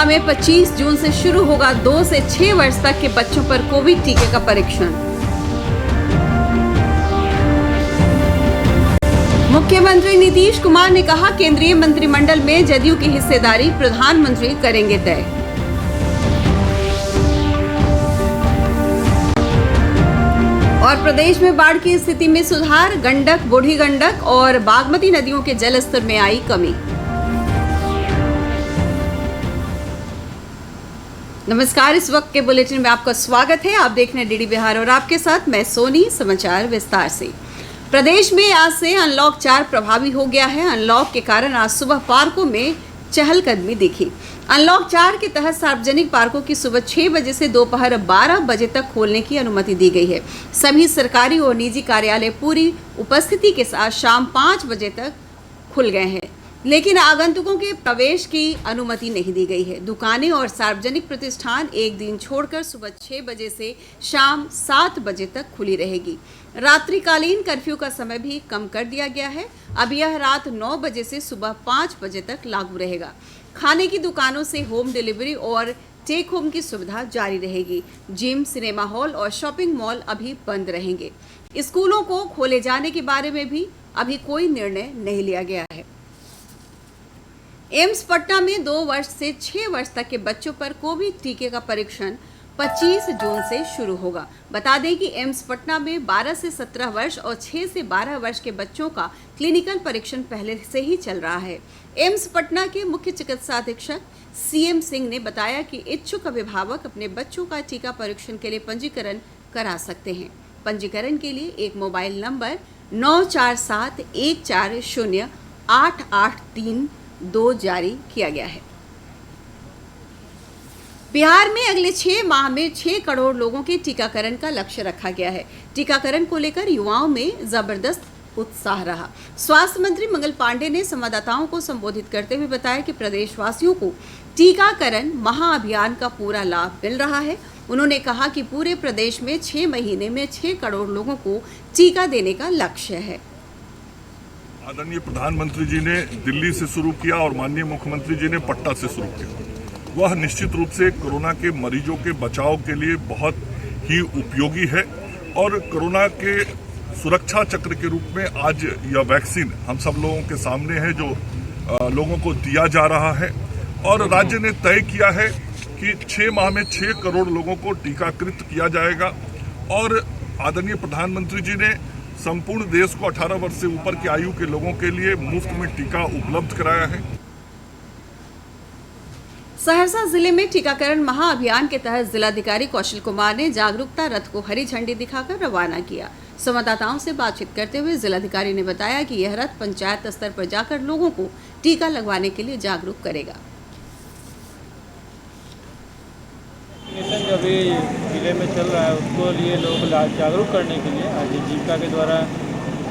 पटना में 25 जून से शुरू होगा 2 से 6 वर्ष तक के बच्चों पर कोविड टीके का परीक्षण। मुख्यमंत्री नीतीश कुमार ने कहा, केंद्रीय मंत्रिमंडल में जदयू की हिस्सेदारी प्रधानमंत्री करेंगे तय। और प्रदेश में बाढ़ की स्थिति में सुधार, गंडक, बूढ़ी गंडक और बागमती नदियों के जलस्तर में आई कमी। नमस्कार, इस वक्त के बुलेटिन में आपका स्वागत है। आप देख रहे हैं डीडी बिहार और आपके साथ मैं सोनी। समाचार विस्तार से। प्रदेश में आज से अनलॉक 4 प्रभावी हो गया है। अनलॉक के कारण आज सुबह पार्कों में चहलकदमी दिखी। अनलॉक 4 के तहत सार्वजनिक पार्कों की सुबह 6 बजे से दोपहर 12 बजे तक खोलने की अनुमति दी गई है। सभी सरकारी और निजी कार्यालय पूरी उपस्थिति के साथ शाम 5 बजे तक खुल गए हैं, लेकिन आगंतुकों के प्रवेश की अनुमति नहीं दी गई है। दुकानें और सार्वजनिक प्रतिष्ठान एक दिन छोड़कर सुबह 6 बजे से शाम 7 बजे तक खुली रहेगी। रात्रिकालीन कर्फ्यू का समय भी कम कर दिया गया है। अब यह रात 9 बजे से सुबह 5 बजे तक लागू रहेगा। खाने की दुकानों से होम डिलीवरी और टेक होम की सुविधा जारी रहेगी। जिम, सिनेमा हॉल और शॉपिंग मॉल अभी बंद रहेंगे। स्कूलों को खोले जाने के बारे में भी अभी कोई निर्णय नहीं लिया गया है। एम्स पटना में 2 वर्ष से 6 वर्ष तक के बच्चों पर कोविड टीके का परीक्षण 25 जून से शुरू होगा। बता दें कि एम्स पटना में 12 से 17 वर्ष और 6 से 12 वर्ष के बच्चों का क्लिनिकल परीक्षण पहले से ही चल रहा है। एम्स पटना के मुख्य चिकित्सा अधीक्षक CM सिंह ने बताया कि इच्छुक अभिभावक अपने बच्चों का टीका परीक्षण के लिए पंजीकरण करा सकते हैं। पंजीकरण के लिए एक मोबाइल नंबर 9471408832 जारी किया गया है। बिहार में अगले 6 माह में 6 करोड़ लोगों के टीकाकरण का लक्ष्य रखा गया है। टीकाकरण को लेकर युवाओं में जबरदस्त उत्साह रहा। स्वास्थ्य मंत्री मंगल पांडे ने संवाददाताओं को संबोधित करते हुए बताया कि प्रदेशवासियों को टीकाकरण महाअभियान का पूरा लाभ मिल रहा है। उन्होंने कहा कि पूरे प्रदेश में 6 महीने में 6 करोड़ लोगों को टीका देने का लक्ष्य है। आदरणीय प्रधानमंत्री जी ने दिल्ली से शुरू किया और माननीय मुख्यमंत्री जी ने पटना से शुरू किया। वह निश्चित रूप से कोरोना के मरीजों के बचाव के लिए बहुत ही उपयोगी है और कोरोना के सुरक्षा चक्र के रूप में आज यह वैक्सीन हम सब लोगों के सामने है जो लोगों को दिया जा रहा है। और राज्य ने तय किया है कि 6 माह में 6 करोड़ लोगों को टीकाकृत किया जाएगा और आदरणीय प्रधानमंत्री जी ने संपूर्ण देश को 18 वर्ष से ऊपर की आयु के लोगों के लिए मुफ्त में टीका उपलब्ध कराया है। सहरसा जिले में टीकाकरण महाअभियान के तहत जिलाधिकारी कौशल कुमार ने जागरूकता रथ को हरी झंडी दिखाकर रवाना किया। संवाददाताओं से बातचीत करते हुए जिलाधिकारी ने बताया कि यह रथ पंचायत स्तर पर जाकर लोगों को टीका लगवाने के लिए जागरूक करेगा। जो अभी जिले में चल रहा है उसको लिए लोग जागरूक करने के लिए आज जीविका के द्वारा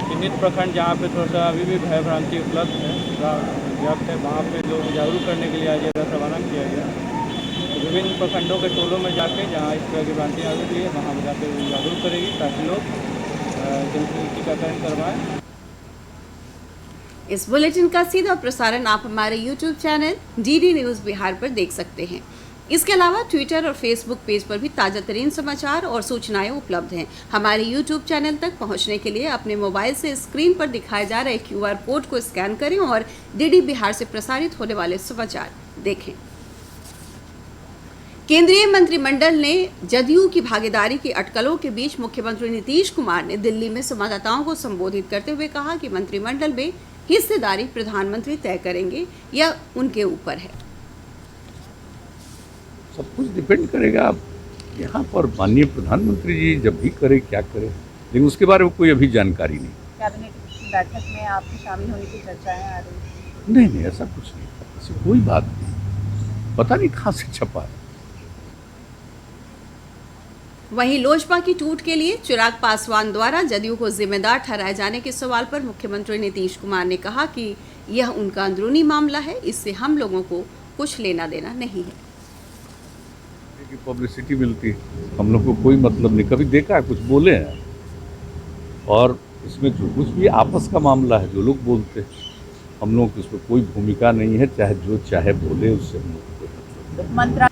चिन्हित प्रखंड जहाँ पे थोड़ा सा अभी भी भय भ्रांति उपलब्ध है व्याप्त है, वहाँ पे लोग जागरूक करने के लिए आज रथ रवाना किया गया। तो विभिन्न प्रखंडों के टोलों में जाके जहाँ इस तरह की भ्रांति आ रही है वहाँ पर जाकर जागरूक करेगी ताकि लोग टीकाकरण करवाएं। इस बुलेटिन का सीधा प्रसारण आप हमारे YouTube channel DD news Bihar पर देख सकते हैं। इसके अलावा ट्विटर और फेसबुक पेज पर भी ताजा तरीन समाचार और सूचनाएं उपलब्ध हैं। हमारे YouTube चैनल तक पहुंचने के लिए अपने मोबाइल से स्क्रीन पर दिखाए जा रहे QR कोड को स्कैन करें और DD बिहार से प्रसारित होने वाले समाचार देखें। केंद्रीय मंत्रिमंडल ने जदयू की भागीदारी की अटकलों के बीच मुख्यमंत्री नीतीश कुमार ने दिल्ली में संवाददाताओं को संबोधित करते हुए कहा कि मंत्रिमंडल में हिस्सेदारी प्रधानमंत्री तय करेंगे, यह उनके ऊपर है। सब कुछ डिपेंड करेगा आप यहाँ पर माननीय प्रधानमंत्री जी जब भी करे क्या करे, लेकिन उसके बारे में कोई अभी जानकारी नहीं। कैबिनेट बैठक में आपके शामिल होने की चर्चाएं आ रही? नहीं, ऐसा कुछ नहीं, ऐसी कोई बात नहीं, पता नहीं कहाँ से छपा है। वहीं लोजपा की टूट के लिए चिराग पासवान द्वारा जदयू को जिम्मेदार ठहराए जाने के सवाल पर मुख्यमंत्री नीतीश कुमार ने कहा कि यह उनका अंदरूनी मामला है, इससे हम लोगों को कुछ लेना देना नहीं है। पब्लिसिटी मिलती है, हम लोग को कोई मतलब नहीं, कभी देखा है कुछ बोले हैं? और इसमें जो कुछ भी आपस का मामला है, जो लोग बोलते हैं, हम लोग की उसमें कोई भूमिका नहीं है, चाहे जो चाहे बोले उससे हम लोग को। मंत्रा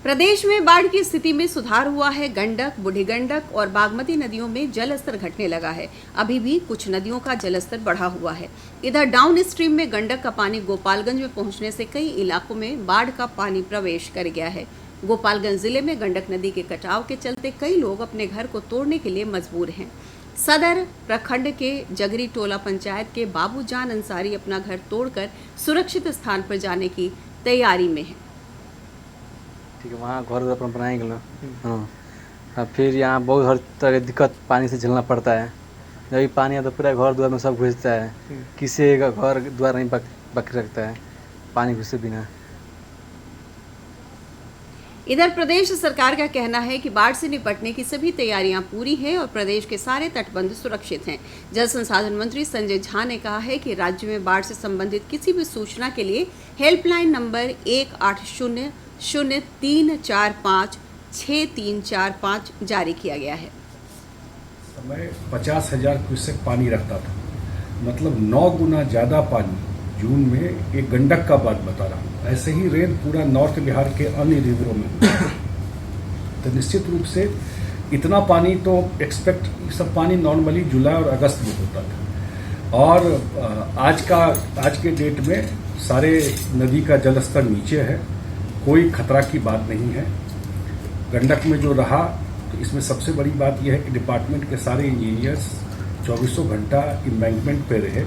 प्रदेश में बाढ़ की स्थिति में सुधार हुआ है। गंडक, बूढ़ी गंडक और बागमती नदियों में जलस्तर घटने लगा है। अभी भी कुछ नदियों का जलस्तर बढ़ा हुआ है। इधर डाउन स्ट्रीम में गंडक का पानी गोपालगंज में पहुंचने से कई इलाकों में बाढ़ का पानी प्रवेश कर गया है। गोपालगंज जिले में गंडक नदी के कटाव के चलते कई लोग अपने घर को तोड़ने के लिए मजबूर हैं। सदर प्रखंड के जगरी टोला पंचायत के बाबूजान अंसारी अपना घर तोड़कर सुरक्षित स्थान पर जाने की तैयारी में है। ठीक है, वहाँ घर अपन बनाएंगे ना। हाँ, अब फिर यहाँ बहुत हर तरह की दिक्कत पानी से झेलना पड़ता है। जब भी पानी आता तो पूरा घर द्वार में सब घुसता है। किसी का घर द्वार नहीं बाकी रखता है पानी घुसे बिना। इधर प्रदेश सरकार का कहना है कि बाढ़ से निपटने की सभी तैयारियां पूरी हैं और प्रदेश के सारे तटबंध सुरक्षित हैं। जल संसाधन मंत्री संजय झा ने कहा है कि राज्य में बाढ़ से संबंधित किसी भी सूचना के लिए हेल्पलाइन नंबर 1800-345-6345 जारी किया गया है। समय 50,000 क्यूसेक पानी रखता था, मतलब 9 गुना ज़्यादा पानी जून में। एक गंडक का बात बता रहा हूँ। ऐसे ही रेन पूरा नॉर्थ बिहार के अन्य रिवरों में तो निश्चित रूप से इतना पानी तो एक्सपेक्ट, सब पानी नॉर्मली जुलाई और अगस्त में होता था। और आज के डेट में सारे नदी का जलस्तर नीचे है, कोई खतरा की बात नहीं है। गंडक में जो रहा तो इसमें सबसे बड़ी बात यह है कि डिपार्टमेंट के सारे इंजीनियर्स 24 घंटा एम्बैंकमेंट पे रहे।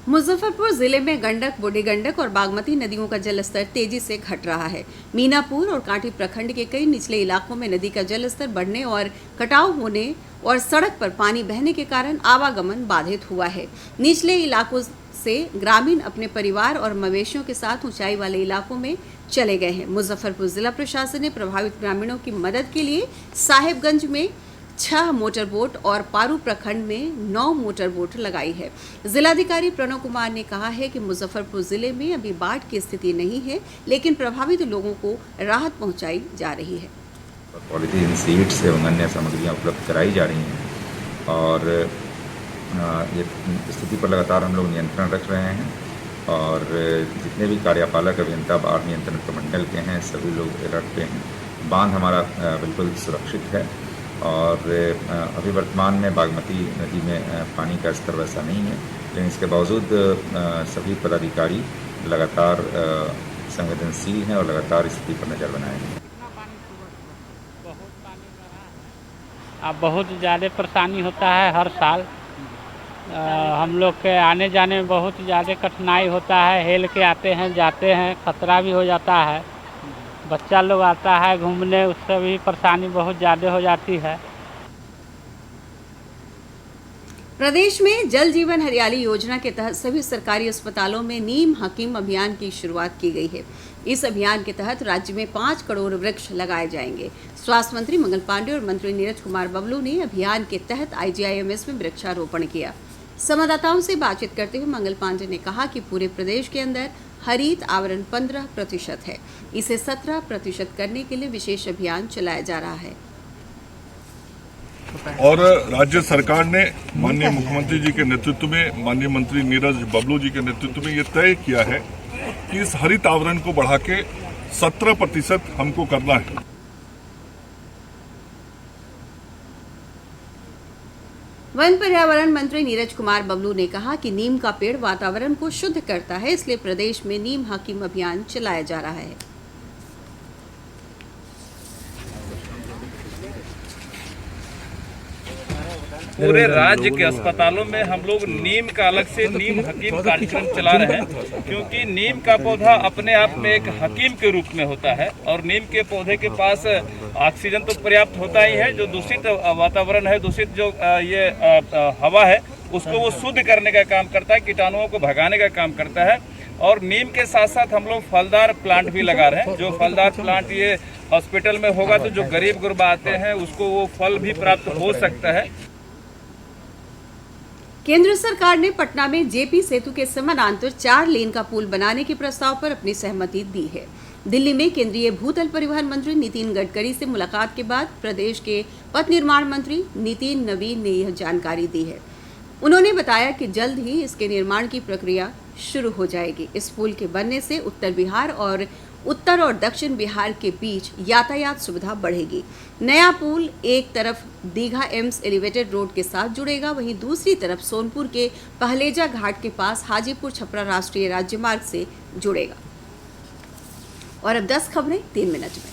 मुजफ्फरपुर जिले में गंडक, बूढ़ी गंडक और बागमती नदियों का जलस्तर तेजी से घट रहा है। मीनापुर और कांटी प्रखंड के कई निचले इलाकों में नदी का जलस्तर बढ़ने और कटाव होने और सड़क पर पानी बहने के कारण आवागमन बाधित हुआ है। निचले इलाकों से ग्रामीण अपने परिवार और मवेशियों के साथ ऊंचाई वाले इलाकों में चले गए हैं। मुजफ्फरपुर जिला प्रशासन ने प्रभावित ग्रामीणों की मदद के लिए साहेबगंज में 6 मोटर बोट और पारू प्रखंड में 9 मोटर बोट लगाई है। जिलाधिकारी प्रणव कुमार ने कहा है कि मुजफ्फरपुर जिले में अभी बाढ़ की स्थिति नहीं है, लेकिन प्रभावित लोगों को राहत पहुंचाई जा रही है। पॉलीथीन सीड्स एवं अन्य सामग्रियाँ उपलब्ध कराई जा रही हैं और ये स्थिति पर लगातार हम लोग नियंत्रण रख रहे हैं और जितने भी कार्यपालक अभियंता बाढ़ नियंत्रण प्रमंडल के हैं सभी लोग अलर्ट पे हैं। बांध हमारा बिल्कुल सुरक्षित है और अभी वर्तमान में बागमती नदी में पानी का स्तर वैसा नहीं है, लेकिन इसके बावजूद सभी पदाधिकारी लगातार संवेदनशील हैं और लगातार स्थिति पर नज़र बनाए हैं। अब बहुत ज़्यादा परेशानी होता है हर साल। हम लोग के आने जाने में बहुत ज़्यादा कठिनाई होता है। हेल के आते हैं, जाते हैं, खतरा भी हो जाता है। बच्चा लोग आता है घूमने, उससे भी परेशानी बहुत ज़्यादा हो जाती है। प्रदेश में जल जीवन हरियाली योजना के तहत सभी सरकारी अस्पतालों में नीम हकीम अभियान की शुरुआत की गई है। इस अभियान के तहत राज्य में 5 करोड़ वृक्ष लगाए जाएंगे। स्वास्थ्य मंत्री मंगल पांडे और मंत्री नीरज कुमार बबलू ने अभियान के तहत IGIMS में वृक्षारोपण किया। संवाददाताओं से बातचीत करते हुए मंगल पांडे ने कहा कि पूरे प्रदेश के अंदर हरित आवरण 15% है। इसे 17% करने के लिए विशेष अभियान चलाया जा रहा है। और राज्य सरकार ने माननीय मुख्यमंत्री जी के नेतृत्व में, माननीय मंत्री नीरज बबलू जी के नेतृत्व में ये तय किया है कि इस हरित आवरण को बढ़ा के 17% हमको करना है। वन पर्यावरण मंत्री नीरज कुमार बबलू ने कहा कि नीम का पेड़ वातावरण को शुद्ध करता है, इसलिए प्रदेश में नीम हकीम अभियान चलाया जा रहा है। पूरे राज्य के अस्पतालों में हम लोग नीम का अलग से नीम हकीम कार्यक्रम चला रहे हैं, क्योंकि नीम का पौधा अपने आप में एक हकीम के रूप में होता है और नीम के पौधे के पास ऑक्सीजन तो पर्याप्त होता ही है। जो दूषित वातावरण है, दूषित जो ये हवा है, उसको वो शुद्ध करने का काम करता है, कीटाणुओं को भगाने का काम करता है। और नीम के साथ साथ हम लोग फलदार प्लांट भी लगा रहे हैं। जो फलदार प्लांट ये हॉस्पिटल में होगा तो जो गरीब गुरबा आते हैं उसको वो फल भी प्राप्त हो सकता है। केंद्र सरकार ने पटना में जेपी सेतु के समानांतर 4 लेन का पुल बनाने के प्रस्ताव पर अपनी सहमति दी है। दिल्ली में केंद्रीय भूतल परिवहन मंत्री नितिन गडकरी से मुलाकात के बाद प्रदेश के पथ निर्माण मंत्री नितिन नवीन ने यह जानकारी दी है। उन्होंने बताया कि जल्द ही इसके निर्माण की प्रक्रिया शुरू हो जाएगी। इस पुल के बनने से उत्तर और दक्षिण बिहार के बीच यातायात सुविधा बढ़ेगी। नया पुल एक तरफ दीघा एम्स एलिवेटेड रोड के साथ जुड़ेगा, वहीं दूसरी तरफ सोनपुर के पहलेजा घाट के पास हाजीपुर छपरा राष्ट्रीय राजमार्ग से जुड़ेगा। और अब 10 खबरें 3 मिनट में।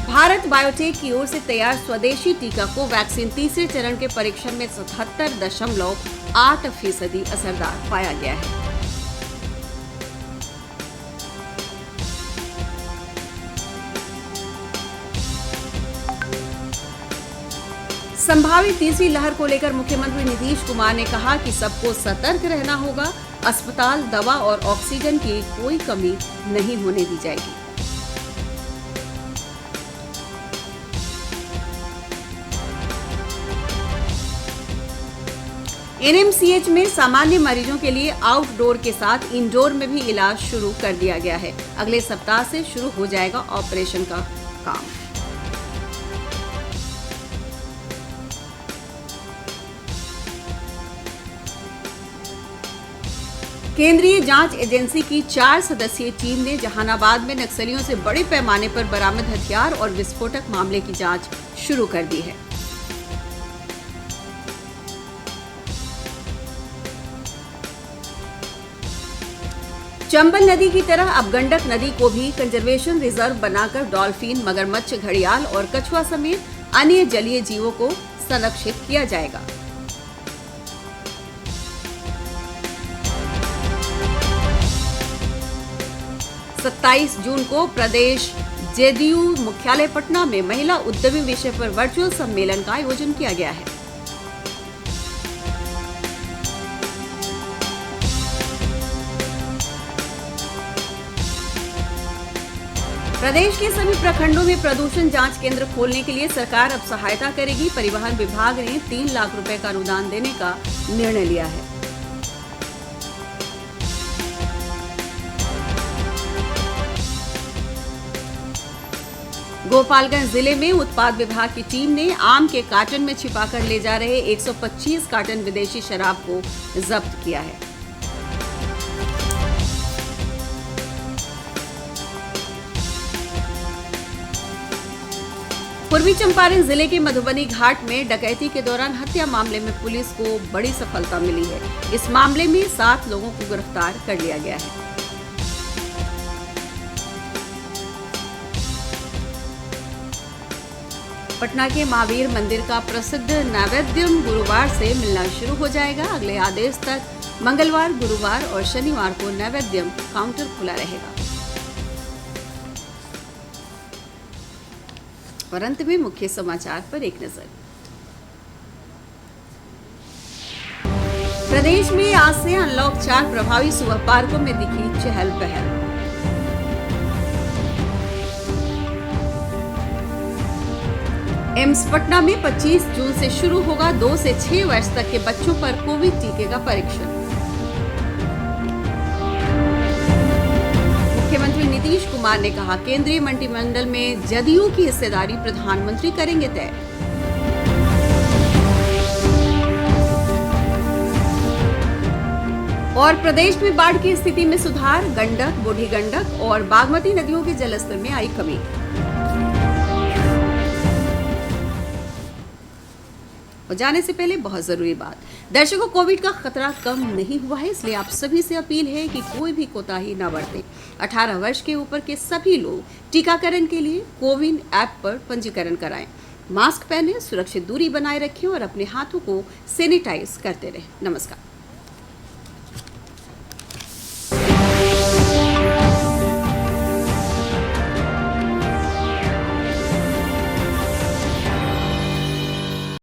भारत बायोटेक की ओर से तैयार स्वदेशी टीका कोवैक्सीन तीसरे चरण के परीक्षण में 77.8% असरदार पाया गया है। संभावित तीसरी लहर को लेकर मुख्यमंत्री नीतीश कुमार ने कहा कि सबको सतर्क रहना होगा। अस्पताल, दवा और ऑक्सीजन की कोई कमी नहीं होने दी जाएगी। एनएमसीएच में सामान्य मरीजों के लिए आउटडोर के साथ इंडोर में भी इलाज शुरू कर दिया गया है। अगले सप्ताह से शुरू हो जाएगा ऑपरेशन का काम। केंद्रीय जांच एजेंसी की 4 सदस्यीय टीम ने जहानाबाद में नक्सलियों से बड़े पैमाने पर बरामद हथियार और विस्फोटक मामले की जांच शुरू कर दी है। चंबल नदी की तरह अब गंडक नदी को भी कंजर्वेशन रिजर्व बनाकर डॉल्फिन, मगरमच्छ, घड़ियाल और कछुआ समेत अन्य जलीय जीवों को संरक्षित किया जाएगा। सत्ताईस जून को प्रदेश जेडीयू मुख्यालय पटना में महिला उद्यमी विषय पर वर्चुअल सम्मेलन का आयोजन किया गया है। प्रदेश के सभी प्रखंडों में प्रदूषण जांच केंद्र खोलने के लिए सरकार अब सहायता करेगी। परिवहन विभाग ने 3 लाख रुपए का अनुदान देने का निर्णय लिया है। गोपालगंज जिले में उत्पाद विभाग की टीम ने आम के कार्टन में छिपाकर ले जा रहे 125 कार्टन विदेशी शराब को जब्त किया है। पूर्वी चंपारण जिले के मधुबनी घाट में डकैती के दौरान हत्या मामले में पुलिस को बड़ी सफलता मिली है। इस मामले में 7 लोगों को गिरफ्तार कर लिया गया है। पटना के महावीर मंदिर का प्रसिद्ध नैवेद्यम गुरुवार से मिलना शुरू हो जाएगा। अगले आदेश तक मंगलवार, गुरुवार और शनिवार को नैवेद्यम काउंटर खुला रहेगा। और अंत में मुख्य समाचार पर एक नजर। प्रदेश में आज से अनलॉक 4 प्रभावी, सुबह पार्कों में दिखी चहल पहल। एम्स पटना में 25 जून से शुरू होगा 2 से 6 वर्ष तक के बच्चों पर कोविड टीके का परीक्षण। मुख्यमंत्री नीतीश कुमार ने कहा, केंद्रीय मंत्रिमंडल में जदयू की हिस्सेदारी प्रधानमंत्री करेंगे तय। और प्रदेश में बाढ़ की स्थिति में सुधार, गंडक, बूढ़ी गंडक और बागमती नदियों के जलस्तर में आई कमी। और जाने से पहले बहुत जरूरी बात, दर्शकों, कोविड का खतरा कम नहीं हुआ है, इसलिए आप सभी से अपील है कि कोई भी कोताही न बरतें। 18 वर्ष के ऊपर के सभी लोग टीकाकरण के लिए कोविन ऐप पर पंजीकरण कराएं। मास्क पहनें, सुरक्षित दूरी बनाए रखें और अपने हाथों को सैनिटाइज करते रहें। नमस्कार।